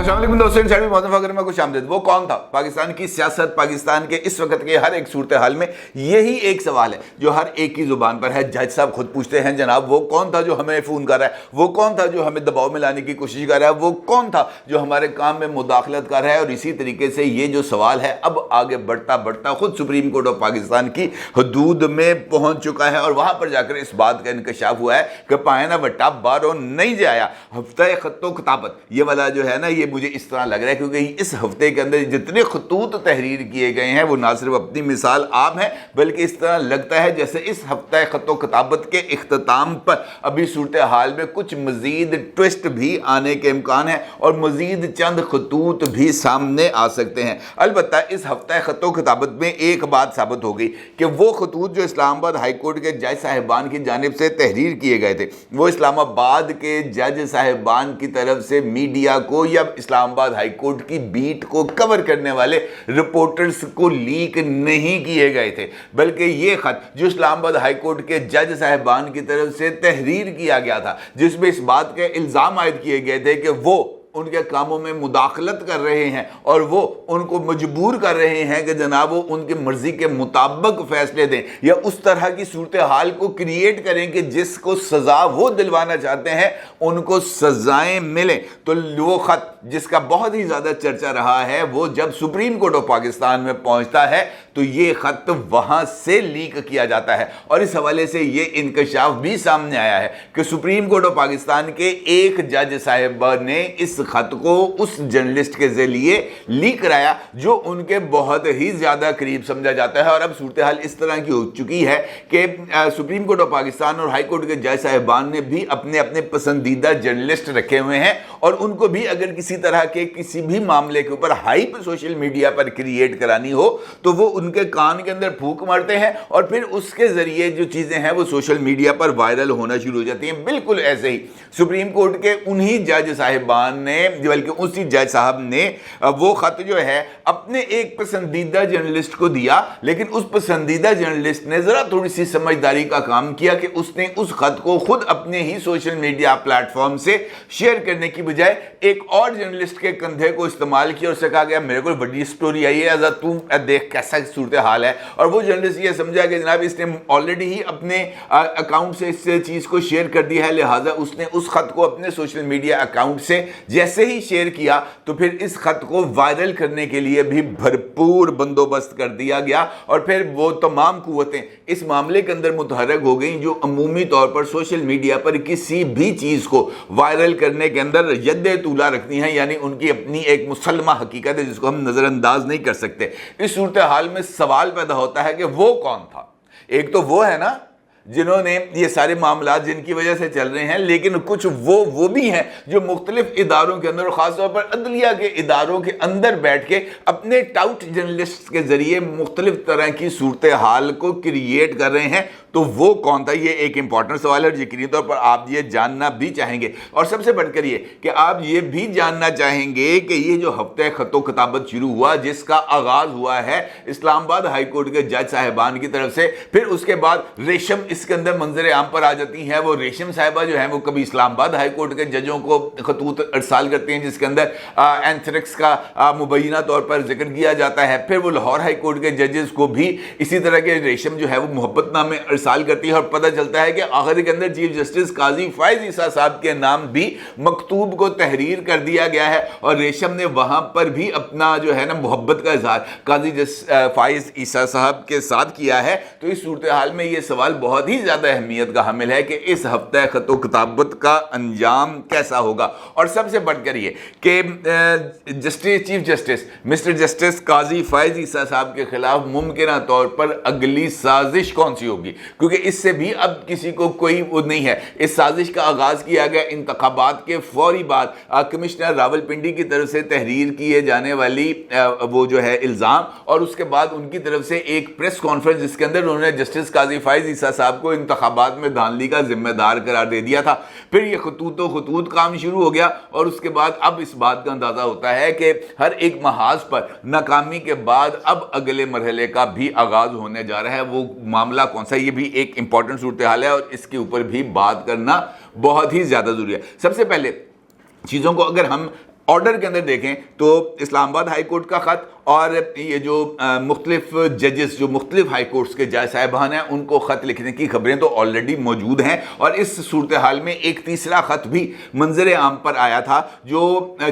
अस्सलाम वालेकुम दोस्तों, इनसाइड में मौजूद वगैरह में कुछ आमदीद। वो कौन था? पाकिस्तान की सियासत, पाकिस्तान के इस वक्त के हर एक सूरत हाल में यही एक सवाल है जो हर एक की जुबान पर है। जज साहब खुद पूछते हैं, जनाब वो कौन था जो हमें फ़ोन कर रहा है, वो कौन था जो हमें दबाव में लाने की कोशिश कर रहा है, वो कौन था जो हमारे काम में मुदाखलत कर रहा है। और इसी तरीके से ये जो सवाल है अब आगे बढ़ता बढ़ता खुद सुप्रीम कोर्ट ऑफ पाकिस्तान की हदूद में पहुंच चुका है और वहां पर जाकर इस बात का इंकशाफ हुआ है कि पायना वट्टा बारों नहीं जाया। हफ्ता खत्तो किताबत ये वाला जो है ना, ये मुझे इस तरह लग रहा है क्योंकि इस हफ्ते के अंदर जितने खतूत तहरीर किए गए हैं वो ना सिर्फ अपनी मिसाल आम है, बल्कि इस तरह लगता है जैसे इस हफ्ता खत्तो किताबत के इख्तिताम पर अभी सूरत हाल में कुछ मजीद ट्विस्ट भी आने के इम्कान है और मजीद चंद खतूत भी सामने आ सकते हैं। अलबत्ता इस हफ्ता खत्तो किताबत में एक बात साबित हो गई कि वो खतूत जो इस्लामाबाद हाई कोर्ट के जज साहिबान की जानिब से तहरीर किए गए थे, वो इस्लामाबाद के जज साहिबान की तरफ से मीडिया को या इस्लामाबाद हाई कोर्ट की बीट को कवर करने वाले रिपोर्टर्स को लीक नहीं किए गए थे, बल्कि ये खत जो इस्लामाबाद हाई कोर्ट के जज साहिबान की तरफ से तहरीर किया गया था, जिसमें इस बात के इल्ज़ाम आयद किए गए थे कि वो उनके कामों में मुदाखलत कर रहे हैं और वो उनको मजबूर कर रहे हैं कि जनाब वो उनकी मर्जी के मुताबिक फैसले दें या उस तरह की सूरत हाल को क्रिएट करें कि जिसको सज़ा वो दिलवाना चाहते हैं उनको सज़ाएं मिलें। तो वो ख़त जिसका बहुत ही ज़्यादा चर्चा रहा है, वो जब सुप्रीम कोर्ट ऑफ पाकिस्तान में पहुंचता है तो ये ख़त वहाँ से लीक किया जाता है और इस हवाले से ये इंकशाफ भी सामने आया है कि सुप्रीम कोर्ट ऑफ पाकिस्तान के एक जज साहिब ने इस खत को उस जर्नलिस्ट के जरिए लीक कराया जो उनके बहुत ही ज्यादा करीब समझा जाता है। और अब सूरत हाल इस तरह की हो चुकी है कि सुप्रीम कोर्ट ऑफ पाकिस्तान और हाई कोर्ट के जज साहिबान ने भी अपने अपने पसंदीदा जर्नलिस्ट रखे हुए हैं और उनको भी अगर किसी तरह के किसी भी मामले के ऊपर हाइप सोशल मीडिया पर क्रिएट करानी हो तो वो उनके कान के अंदर फूंक मारते हैं और फिर उसके जरिए जो चीजें हैं वो सोशल मीडिया पर वायरल होना शुरू हो जाती हैं। बिल्कुल ऐसे ही सुप्रीम कोर्ट के उन्हीं जज साहिबान ने, बल्कि उसी जज साहब ने वो खत जो है अपने एक पसंदीदा जर्नलिस्ट को दिया, लेकिन उस पसंदीदा जर्नलिस्ट ने जरा थोड़ी सी समझदारी का काम किया कि उसने उस खत को खुद अपने ही सोशल मीडिया प्लेटफॉर्म से शेयर करने की बजाय एक और जर्नलिस्ट के कंधे को इस्तेमाल किया और उससे कहा गया मेरे को बड़ी स्टोरी आई है, तू देख कैसा सूरत हाल है। और वो जर्नलिस्ट ये समझा कि जनाब इसने ऑलरेडी ही अपने अकाउंट से इस चीज को शेयर कर दिया है, लिहाजा उसने उस खत को अपने सोशल मीडिया अकाउंट से जैसे ही शेयर किया तो फिर इस खत को वायरल करने के लिए भी भरपूर बंदोबस्त कर दिया गया और फिर वो तमाम कुव्वतें इस मामले के अंदर मुतहरक हो गई जो अमूमी तौर पर सोशल मीडिया पर किसी भी चीज को वायरल करने के अंदर यद्दे तूला रखती हैं, यानी उनकी अपनी एक मुसलमा हकीकत है जिसको हम नजरअंदाज नहीं कर सकते। इस सूरत हाल में सवाल पैदा होता है कि वो कौन था? एक तो वो है ना जिन्होंने ये सारे मामला जिनकी वजह से चल रहे हैं, लेकिन कुछ वो भी हैं जो मुख्तलिफ इदारों के अंदर, खासतौर पर अदलिया के इदारों के अंदर बैठ के अपने टाउट जर्नलिस्ट के जरिए मुख्तलिफ तरह की सूरत हाल को क्रिएट कर रहे हैं। तो वो कौन था, ये एक इंपॉर्टेंट सवाल है और यकीनी तौर पर आप ये जानना भी चाहेंगे। और सबसे बढ़कर ये कि आप ये भी जानना चाहेंगे कि ये जो हफ्ते खतो किताबत शुरू हुआ, जिसका आगाज हुआ है इस्लामाबाद हाई कोर्ट के जज साहिबान की तरफ से, फिर उसके बाद रेशम इसके अंदर मंजर आम पर आ जाती है। वो रेशम साहिबा जो है वो कभी इस्लामाबाद हाई कोर्ट के जजों को खतूत अरसाल करती हैं जिसके अंदर एंथ्रेक्स का मुबैना तौर पर जिक्र किया जाता है। फिर वो लाहौर हाई कोर्ट के जजेस को भी इसी तरह के रेशम जो है वो मोहब्बतनामे अरसाल करती है और पता चलता है कि आखिर के अंदर चीफ जस्टिस काजी फायज ईसा साहब के नाम भी मकतूब को तहरीर कर दिया गया है और रेशम ने वहां पर भी अपना जो है ना मोहब्बत का इजहार काजी फायज ईसा साहब के साथ किया है। तो इस सूरत हाल में ये सवाल बहुत ही ज्यादा अहमियत का हामिल है कि इस हफ्ते खतो किताबत का अंजाम कैसा होगा। और सबसे बढ़कर ये कि चीफ जस्टिस मिस्टर जस्टिस काजी फायज ईसा साहब के खिलाफ मुमकिन तौर पर अगली साजिश कौन सी होगी, क्योंकि इससे भी अब किसी को कोई वो नहीं है। इस साजिश का आगाज किया गया इंतखाबात के फौरी बाद कमिश्नर रावलपिंडी की तरफ से तहरीर किए जाने वाली वो जो है इल्जाम और उसके बाद उनकी तरफ से एक प्रेस कॉन्फ्रेंस जिसके अंदर उन्होंने जस्टिस काजी फायज ईसा साहब को इंतखाबात में धांधली का जिम्मेदार करार दे दिया था। फिर ये खतूत काम शुरू हो गया और उसके बाद अब इस बात का अंदाजा होता है कि हर एक महाज पर नाकामी के बाद अब अगले मरहले का भी आगाज होने जा रहा है। वो मामला कौन सा, ये भी एक इंपॉर्टेंट सूरत हाल है और इसके ऊपर भी बात करना बहुत ही ज्यादा जरूरी है। सबसे पहले चीजों को अगर हम آرڈر کے اندر دیکھیں تو اسلام آباد ہائی کورٹ کا خط اور یہ جو مختلف ججز جو مختلف ہائی کورٹس کے جج صاحبان ہیں ان کو خط لکھنے کی خبریں تو آلریڈی موجود ہیں، اور اس صورتحال میں ایک تیسرا خط بھی منظر عام پر آیا تھا جو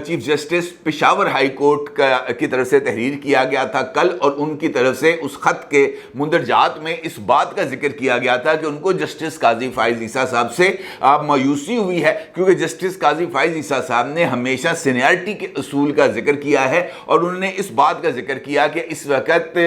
chief justice Peshawar high court کی طرف سے تحریر کیا گیا تھا کل، اور ان کی طرف سے اس خط کے مندرجات میں اس بات کا ذکر کیا گیا تھا کہ ان کو جسٹس قاضی فائز عیسیٰ صاحب سے مایوسی ہوئی ہے، کیونکہ جسٹس قاضی فائز عیسیٰ صاحب نے ہمیشہ سینیارٹی کے اصول کا ذکر کیا ہے، اور انہوں نے اس بات کا ذکر کیا کہ اس وقت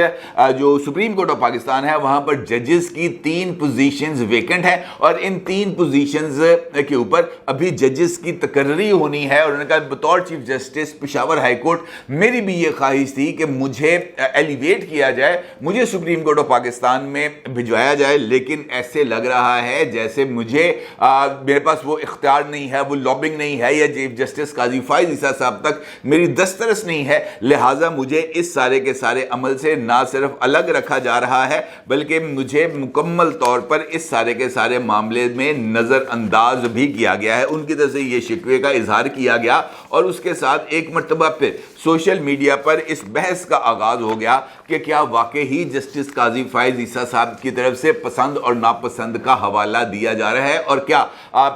جو سپریم کورٹ آف پاکستان ہے وہاں پر ججز کی 3 پوزیشنز ویکنٹ ہیں، اور ان 3 پوزیشنز کے اوپر ابھی ججز کی تقرری ہونی ہے، اور انہوں نے کہا بطور chief justice Peshawar high court میری بھی یہ خواہش تھی کہ مجھے ایلیویٹ کیا جائے، مجھے سپریم کورٹ آف پاکستان میں بھجوایا جائے، لیکن ایسے لگ رہا ہے جیسے مجھے میرے پاس وہ اختیار نہیں ہے، وہ لابنگ نہیں ہے، یا چیف جسٹس قاضی فائز عیسیٰ صاحب تک میری دسترس نہیں ہے، لہٰذا مجھے اس سارے کے سارے عمل سے نہ صرف الگ رکھا جا رہا ہے بلکہ مجھے مکمل طور پر اس سارے کے سارے معاملے میں نظر انداز بھی کیا گیا ہے۔ ان کی طرف سے یہ شکوے کا اظہار کیا گیا، اور اس کے ساتھ ایک مرتبہ پھر سوشل میڈیا پر اس بحث کا آغاز ہو گیا کہ کیا واقعی جسٹس قاضی فائز عیسیٰ صاحب کی طرف سے پسند اور ناپسند کا حوالہ دیا جا رہا ہے، اور کیا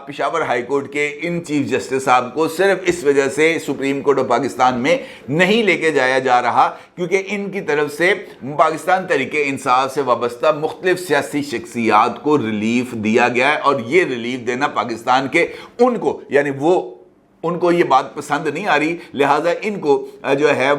پشاور ہائی کورٹ کے ان چیف جسٹس صاحب کو صرف اس وجہ سے سپریم کورٹ آف پاکستان میں نہیں لے کے جایا جا رہا کیونکہ ان کی طرف سے پاکستان تحریک انصاف سے وابستہ مختلف سیاسی شخصیات کو ریلیف دیا گیا ہے، اور یہ ریلیف دینا پاکستان کے ان کو، یعنی ان کو یہ بات پسند نہیں آ رہی، لہٰذا ان کو جو ہے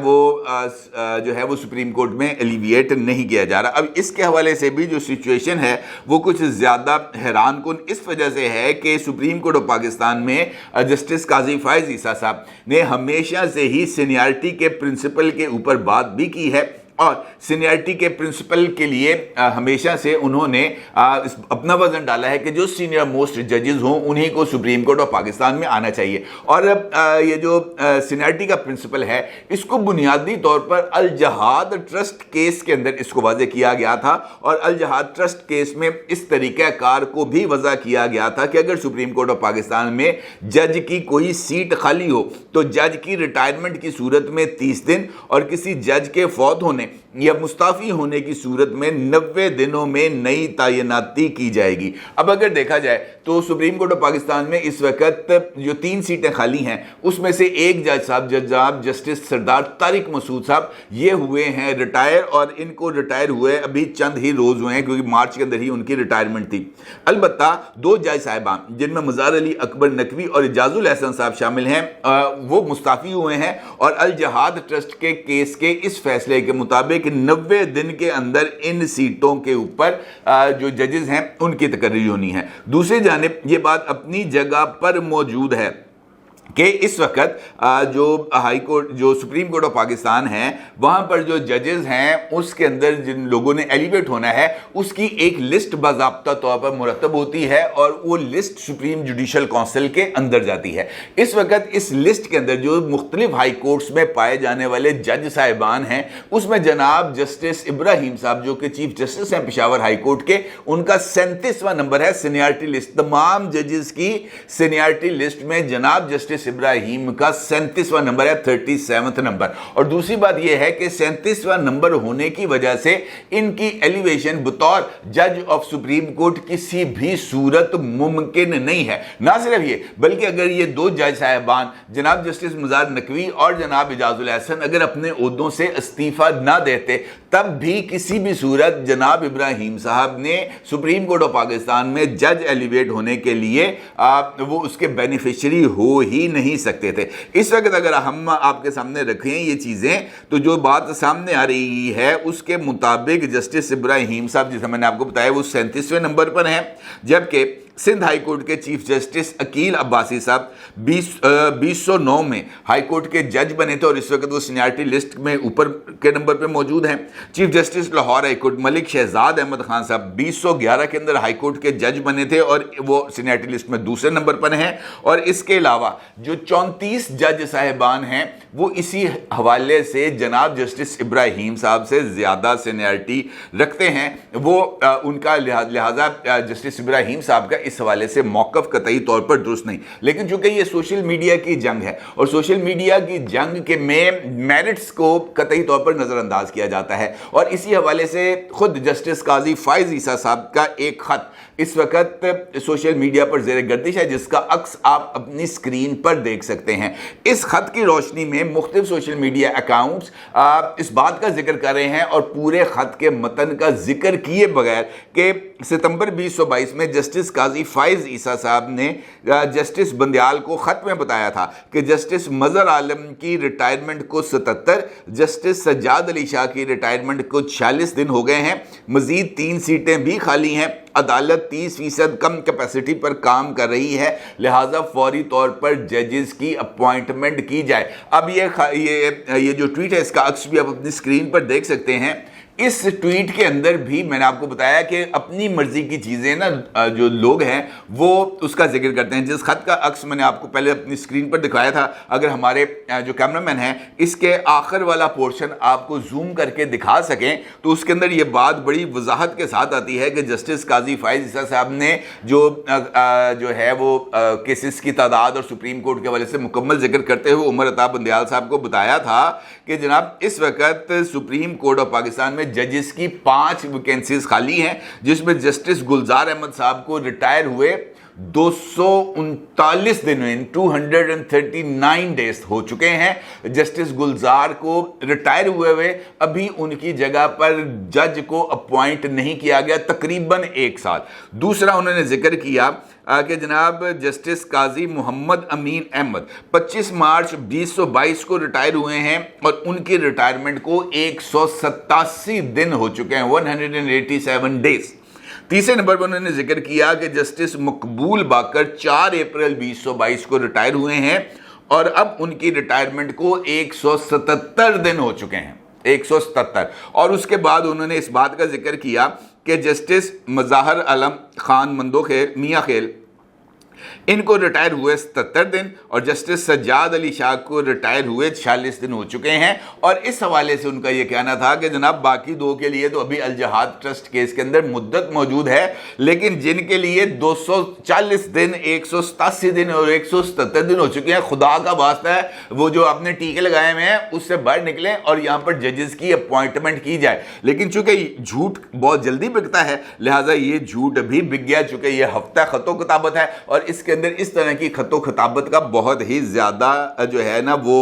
وہ سپریم کورٹ میں ایلیویٹ نہیں کیا جا رہا۔ اب اس کے حوالے سے بھی جو سچویشن ہے وہ کچھ زیادہ حیران کن اس وجہ سے ہے کہ سپریم کورٹ آف پاکستان میں جسٹس قاضی فائز عیسیٰ صاحب نے ہمیشہ سے ہی سینیارٹی کے پرنسپل کے اوپر بات بھی کی ہے، اور سینیارٹی کے پرنسپل کے لیے ہمیشہ سے انہوں نے اپنا وزن ڈالا ہے کہ جو سینئر موسٹ ججز ہوں انہی کو سپریم کورٹ آف پاکستان میں آنا چاہیے، اور یہ جو سینیارٹی کا پرنسپل ہے اس کو بنیادی طور پر الجہاد ٹرسٹ کیس کے اندر اس کو واضح کیا گیا تھا، اور الجہاد ٹرسٹ کیس میں اس طریقہ کار کو بھی وضع کیا گیا تھا کہ اگر سپریم کورٹ آف پاکستان میں جج کی کوئی سیٹ خالی ہو تو جج کی ریٹائرمنٹ کی صورت میں 30 دن، اور کسی جج کے فوت ہونے یا مستعفی ہونے کی صورت میں 90 دنوں میں نئی تعیناتی کی جائے گی۔ اب اگر دیکھا جائے تو سپریم کورٹ آف پاکستان میں اس وقت جو 3 سیٹیں خالی ہیں اس میں سے ایک جج صاحب جناب جسٹس سردار طارق مسعود صاحب یہ ہوئے ہیں ریٹائر، اور ان کو ریٹائر ہوئے ابھی چند ہی روز ہوئے ہیں کیونکہ مارچ کے اندر ہی ان کی ریٹائرمنٹ تھی۔ البتہ 2 جج صاحبان جن میں مزار علی اکبر نقوی اور اعجاز الحسن صاحب شامل ہیں وہ مستعفی ہوئے ہیں، اور الجہاد ٹرسٹ کے کیس کے اس فیصلے کے مطابق 90 دن کے اندر ان سیٹوں کے اوپر جو ججز ہیں ان کی تقرری ہونی ہے۔ دوسری جانب یہ بات اپنی جگہ پر موجود ہے کہ اس وقت جو ہائی کورٹ جو سپریم کورٹ آف پاکستان ہے وہاں پر جو ججز ہیں اس کے اندر جن لوگوں نے ایلیویٹ ہونا ہے اس کی ایک لسٹ باضابطہ طور پر مرتب ہوتی ہے، اور وہ لسٹ سپریم جوڈیشل کونسل کے اندر جاتی ہے۔ اس وقت اس لسٹ کے اندر جو مختلف ہائی کورٹس میں پائے جانے والے جج صاحبان ہیں اس میں جناب جسٹس ابراہیم صاحب جو کہ چیف جسٹس ہیں پشاور ہائی کورٹ کے، ان کا 37واں نمبر ہے سینیارٹی لسٹ، تمام ججز کی سینیارٹی لسٹ میں جناب جسٹس ابراہیم کا 37واں نمبر ہے، 37 نمبر۔ اور دوسری بات یہ ہے کہ 37واں نمبر ہونے کی وجہ سے ان کی ایلیویشن بطور جج آف سپریم کورٹ کسی بھی صورت ممکن نہیں ہے۔ نہ صرف یہ بلکہ اگر یہ 2 جج صاحبان جناب جسٹس مزار نقوی اور جناب اعجاز الحسن اگر اپنے عہدوں سے استعفیٰ نہ دیتے تب بھی کسی بھی صورت جناب ابراہیم صاحب نے سپریم کورٹ آف پاکستان میں جج ایلیویٹ ہونے کے لیے وہ اس کے بینیفیشری ہو ہی نہیں سکتے تھے۔ اس وقت اگر ہم آپ کے سامنے رکھیں یہ چیزیں تو جو بات سامنے آ رہی ہے اس کے مطابق جسٹس ابراہیم صاحب جسے میں نے آپ کو بتایا وہ 37ویں نمبر پر ہیں، جبکہ سندھ ہائی کورٹ کے چیف جسٹس عقیل عباسی صاحب 2009 میں ہائی کورٹ کے جج بنے تھے، اور اس وقت وہ سینیارٹی لسٹ میں اوپر کے نمبر پہ موجود ہیں۔ Chief justice Lahore high court Malik Shahzad Ahmad Khan صاحب 2011 کے اندر ہائی کورٹ کے جج بنے تھے، اور وہ سینیارٹی لسٹ میں دوسرے نمبر پر ہیں۔ اور اس کے علاوہ جو 34 جج صاحبان ہیں وہ اسی حوالے سے جناب جسٹس ابراہیم صاحب سے زیادہ سینیارٹی رکھتے ہیں، وہ ان کا لہٰذا جسٹس ابراہیم صاحب کا इस हवाले से मौक़िफ़ कतई तौर पर दुरुस्त नहीं। लेकिन चूँकि ये सोशल मीडिया की जंग है और सोशल मीडिया की जंग के में मेरिट्स को कतई तौर पर नज़रअंदाज किया जाता है, और इसी हवाले से ख़ुद जस्टिस काजी फ़ाइज़ ईसा साहब का एक ख़त इस वक्त सोशल मीडिया पर ज़ेर गर्दिश है, जिसका अक्स आप अपनी स्क्रीन पर देख सकते हैं। इस ख़त की रोशनी में मुख्तलिफ सोशल मीडिया अकाउंट्स इस बात का जिक्र कर रहे हैं और पूरे ख़त के मतन का जिक्र किए बगैर कि सितंबर 2022 में जस्टिस काजी फ़ाइज़ ईसा साहब ने जस्टिस बंदियाल को ख़त में बताया था कि जस्टिस मज़हर आलम की रिटायरमेंट को 77, जस्टिस सज्जाद अली शाह की रिटायरमेंट को 46 दिन हो गए हैं, मज़ीद 3 सीटें भी खाली हैं, अदालत 30% कम कैपेसिटी पर काम कर रही है, लिहाजा फौरी तौर पर जजेस की अपॉइंटमेंट की जाए। अब ये जो ट्वीट है इसका अक्स भी आप अपनी स्क्रीन पर देख सकते हैं। इस ट्वीट के अंदर भी मैंने आपको बताया कि अपनी मर्जी की चीज़ें ना जो लोग हैं वो उसका जिक्र करते हैं। जिस खत का अक्स मैंने आपको पहले अपनी स्क्रीन पर दिखाया था, अगर हमारे जो कैमरामैन हैं इसके आखिर वाला पोर्शन आपको जूम करके दिखा सकें तो उसके अंदर ये बात बड़ी वजाहत के साथ आती है कि जस्टिस काजी फ़ाइज़ ईसा साहब ने जो है वो केसेस की तादाद और सुप्रीम कोर्ट के हवाले से मुकम्मल जिक्र करते हुए उमर अता बंदियाल साहब को बताया था कि जनाब इस वक्त सुप्रीम कोर्ट ऑफ पाकिस्तान में जजेस की 5 वैकेंसीज खाली हैं, जिसमें जस्टिस गुलजार अहमद साहब को रिटायर हुए 239 दिन में 239 डेज हो चुके हैं। जस्टिस गुलजार को रिटायर हुए अभी उनकी जगह पर जज को अपॉइंट नहीं किया गया, तकरीबन 1 साल। दूसरा उन्होंने जिक्र किया कि जनाब जस्टिस काजी मोहम्मद अमीन अहमद 25 मार्च 2022 को रिटायर हुए हैं और उनकी रिटायरमेंट को 187 दिन हो चुके हैं, 187 डेज। तीसरे नंबर पर उन्होंने जिक्र किया कि जस्टिस मकबूल बाकर 4 अप्रैल 2022 को रिटायर हुए हैं और अब उनकी रिटायरमेंट को 177 दिन हो चुके हैं, 177। और उसके बाद उन्होंने इस बात का जिक्र किया कि जस्टिस मज़हर आलम खान मंदोखेल मियाँ खेल इनको रिटायर हुए 77 दिन और जस्टिस सज्जाद अली शाह को रिटायर हुए 46 दिन हो चुके हैं। और इस हवाले से उनका यह कहना था कि जनाब बाकी 2 के लिए तो अभी अल जहाद ट्रस्ट केस के अंदर मुद्दत मौजूद है, लेकिन जिनके लिए 240 दिन, 187 दिन और 177 दिन हो चुके हैं, खुदा का वास्ता है वो जो आपने टीके लगाए हुए हैं उससे बाहर निकलें और यहाँ पर जजेस की अपॉइंटमेंट की जाए। लेकिन चूंकि झूठ बहुत जल्दी बिकता है, लिहाजा ये झूठ भी बिक गया, चूंकि ये हफ्ता खतो किताबत है और इसके अंदर इस तरह की खतो खिताबत का बहुत ही ज़्यादा जो है ना वो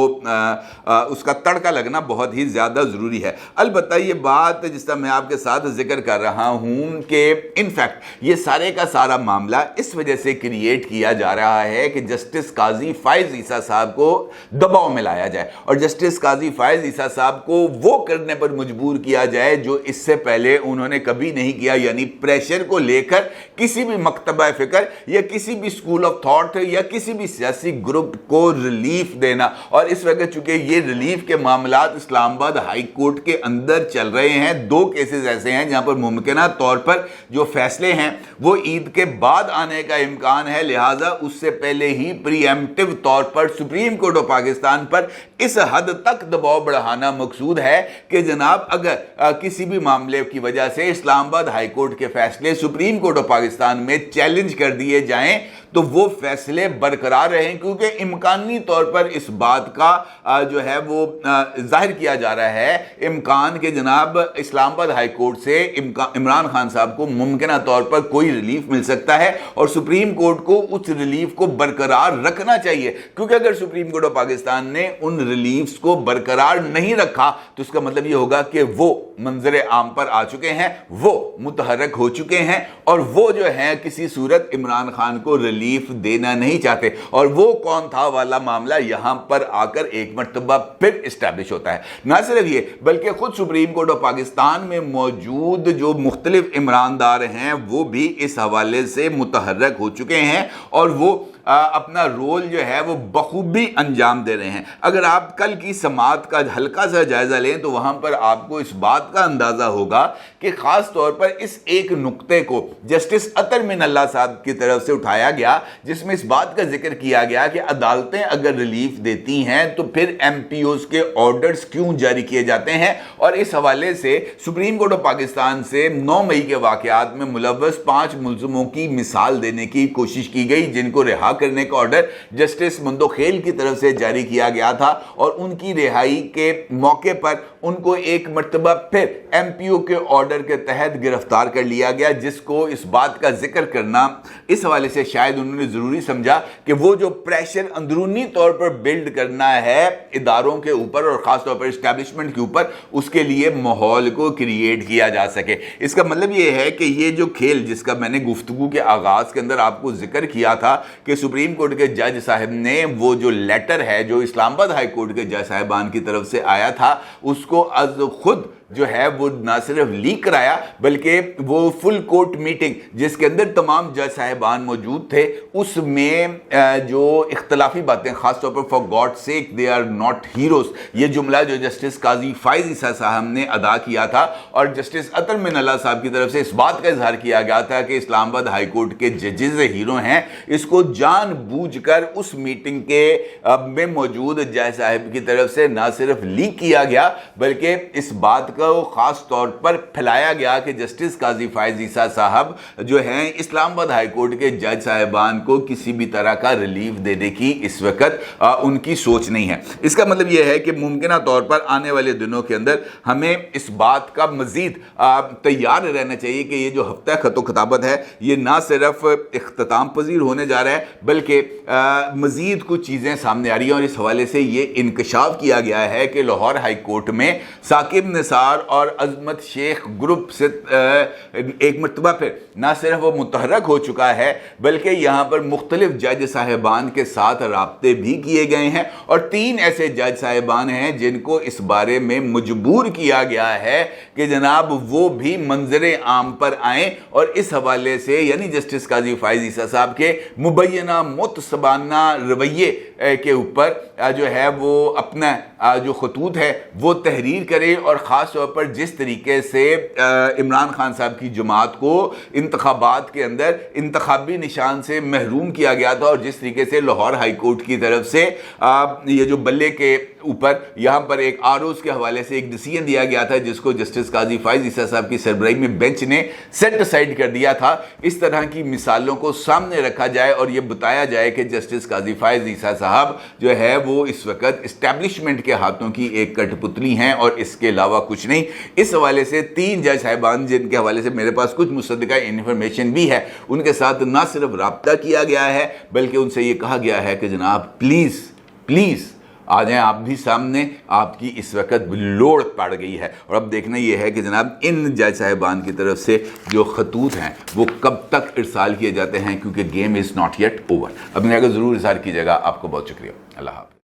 उसका तड़का लगना बहुत ही ज़्यादा ज़रूरी है। अलबत्ता ये बात जिस तरह मैं आपके साथ जिक्र कर रहा हूँ कि इनफैक्ट ये सारे का सारा मामला इस वजह से क्रिएट किया जा रहा है कि जस्टिस काजी फ़ाइज़ ईसा साहब को दबाव में लाया जाए और जस्टिस काजी फ़ाइज़ ईसा साहब को वो करने पर मजबूर किया जाए जो इससे पहले उन्होंने कभी नहीं किया, यानी प्रेशर को लेकर किसी भी मकतबा फ़िक्र या किसी भी स्कूल ऑफ थॉट या किसी भी सियासी ग्रुप को रिलीफ देना। और इस वक्त चूंकि ये रिलीफ के मामलात इस्लामाबाद हाई कोर्ट के अंदर चल रहे हैं, 2 केसेस ऐसे हैं जहां पर मुमकिना तौर पर जो फैसले हैं वो ईद के बाद आने का इम्कान है, लिहाजा उससे पहले ही प्रीएम्प्टिव तौर पर सुप्रीम कोर्ट ऑफ पाकिस्तान पर इस हद तक दबाव बढ़ाना मकसूद है कि जनाब अगर किसी भी मामले की वजह से इस्लामाबाद हाई कोर्ट के फैसले सुप्रीम कोर्ट ऑफ पाकिस्तान में चैलेंज कर दिए जाएं तो वो फैसले बरकरार रहें, क्योंकि इम्कानी तौर पर इस बात का जो है वो जाहिर किया जा रहा है इम्कान के जनाब इस्लामाबाद हाई कोर्ट से इमरान खान साहब को मुमकिन तौर पर कोई रिलीफ मिल सकता है और सुप्रीम कोर्ट को उस रिलीफ को बरकरार रखना चाहिए, क्योंकि अगर सुप्रीम कोर्ट ऑफ पाकिस्तान ने उन रिलीफ्स को बरकरार नहीं रखा तो इसका मतलब ये होगा कि वो मंजर आम पर आ चुके हैं, वो मुतहरक हो चुके हैं और वो जो है किसी सूरत इमरान खान को रिलीफ देना नहीं चाहते। और वो कौन था वाला मामला यहां पर आकर एक मर्तबा फिर इस्टेब्लिश होता है। ना सिर्फ ये बल्कि खुद सुप्रीम कोर्ट ऑफ पाकिस्तान में मौजूद जो मुख्तलिफ इमरानदार हैं वो भी इस हवाले से मुतहर्रक हो चुके हैं और वो اپنا رول جو ہے وہ بخوبی انجام دے رہے ہیں۔ اگر آپ کل کی سماعت کا ہلکا سا جائزہ لیں تو وہاں پر آپ کو اس بات کا اندازہ ہوگا کہ خاص طور پر اس ایک نقطے کو جسٹس عطر من اللہ صاحب کی طرف سے اٹھایا گیا، جس میں اس بات کا ذکر کیا گیا کہ عدالتیں اگر ریلیف دیتی ہیں تو پھر ایم پی اوز کے آرڈرز کیوں جاری کیے جاتے ہیں، اور اس حوالے سے سپریم کورٹ آف پاکستان سے 9 مئی کے واقعات میں ملوث 5 ملزموں کی مثال دینے کی کوشش کی گئی، جن کو رہا کرنے کا آرڈر جسٹس مندوخیل کی طرف سے جاری کیا گیا تھا، اور ان کی رہائی کے موقع پر ان کو ایک مرتبہ پھر ایم پی او کے آرڈر کے تحت گرفتار کر لیا گیا، جس کو اس بات کا ذکر کرنا اس حوالے سے شاید انہوں نے ضروری سمجھا کہ وہ جو پریشر اندرونی طور پر بلڈ کرنا ہے اداروں کے اوپر اور خاص طور پر اسٹیبلشمنٹ کے اوپر، اس کے لیے ماحول کو کریٹ کیا جا سکے۔ اس کا مطلب یہ ہے کہ یہ جو کھیل جس کا میں نے گفتگو کے آغاز کے اندر آپ کو ذکر کیا تھا کہ سپریم کورٹ کے جج صاحب نے وہ جو لیٹر ہے جو اسلام آباد ہائی کورٹ کے جج صاحبان کی طرف سے آیا تھا، اس کو از خود جو ہے وہ نہ صرف لیک کرایا بلکہ وہ فل کورٹ میٹنگ جس کے اندر تمام جج صاحبان موجود تھے، اس میں جو اختلافی باتیں خاص طور پر for God sake they are not heroes, یہ جملہ جو جسٹس قاضی فائز عیسیٰ صاحب نے ادا کیا تھا، اور جسٹس عطر من اللہ صاحب کی طرف سے اس بات کا اظہار کیا گیا تھا کہ اسلام آباد ہائی کورٹ کے ججز ہیرو ہیں، اس کو جان بوجھ کر اس میٹنگ کے میں موجود جج صاحب کی طرف سے نہ صرف لیک کیا گیا بلکہ اس بات کو خاص طور پر پھیلایا گیا کہ جسٹس قاضی فائز عیسیٰ صاحب جو ہیں اسلام آباد ہائی کورٹ کے جج صاحبان کو کسی بھی طرح کا ریلیف دینے کی اس وقت ان کی سوچ نہیں ہے۔ اس کا مطلب یہ ہے کہ ممکنہ طور پر آنے والے دنوں کے اندر ہمیں اس بات کا مزید تیار رہنا چاہیے کہ یہ جو ہفتہ خط و خطابت ہے یہ نہ صرف اختتام پذیر ہونے جا رہا ہے بلکہ مزید کچھ چیزیں سامنے آ رہی ہیں، اور اس حوالے سے یہ انکشاف کیا گیا ہے کہ لاہور ہائی کورٹ میں ثاقب نثار اور عظمت شیخ گروپ سے ایک مرتبہ پھر نہ صرف وہ متحرک ہو چکا ہے بلکہ یہاں پر مختلف جج صاحبان کے ساتھ رابطے بھی کیے گئے ہیں، اور 3 ایسے جج صاحبان ہیں جن کو اس بارے میں مجبور کیا گیا ہے کہ جناب وہ بھی منظر عام پر آئیں، اور اس حوالے سے یعنی جسٹس قاضی فائز عیسیٰ صاحب کے مبینہ متسبانہ رویے کے اوپر جو ہے وہ اپنا جو خطوط ہے وہ تحریر کرے، اور خاص طور پر جس طریقے سے عمران خان صاحب کی جماعت کو انتخابات کے اندر انتخابی نشان سے محروم کیا گیا تھا، اور جس طریقے سے لاہور ہائی کورٹ کی طرف سے یہ جو بلے کے اوپر یہاں پر ایک آروز کے حوالے سے ایک ڈیسیژن دیا گیا تھا جس کو جسٹس قاضی فائز عیسیٰ صاحب کی سربراہی میں بینچ نے سیٹ اسائیڈ کر دیا تھا، اس طرح کی مثالوں کو سامنے رکھا جائے اور یہ بتایا جائے کہ جسٹس قاضی فائز عیسیٰ صاحب جو ہے وہ اس وقت اسٹیبلشمنٹ کے ہاتھوں کی ایک کٹ پتلی ہیں اور اس کے علاوہ کچھ نہیں۔ اس حوالے سے 3 جج صاحبان جن کے حوالے سے میرے پاس کچھ مصدقہ انفارمیشن بھی ہے، ان کے ساتھ نہ صرف رابطہ کیا گیا ہے بلکہ ان سے یہ کہا گیا ہے کہ جناب پلیز آ جائیں آپ بھی سامنے، آپ کی اس وقت لوڑ پڑ گئی ہے۔ اور اب دیکھنا یہ ہے کہ جناب ان جج صاحبان کی طرف سے جو خطوط ہیں وہ کب تک ارسال کیے جاتے ہیں، کیونکہ game is not yet over. اب میرا ضرور ارسال کیجیے گا۔ آپ کو بہت شکریہ۔ اللہ حافظ۔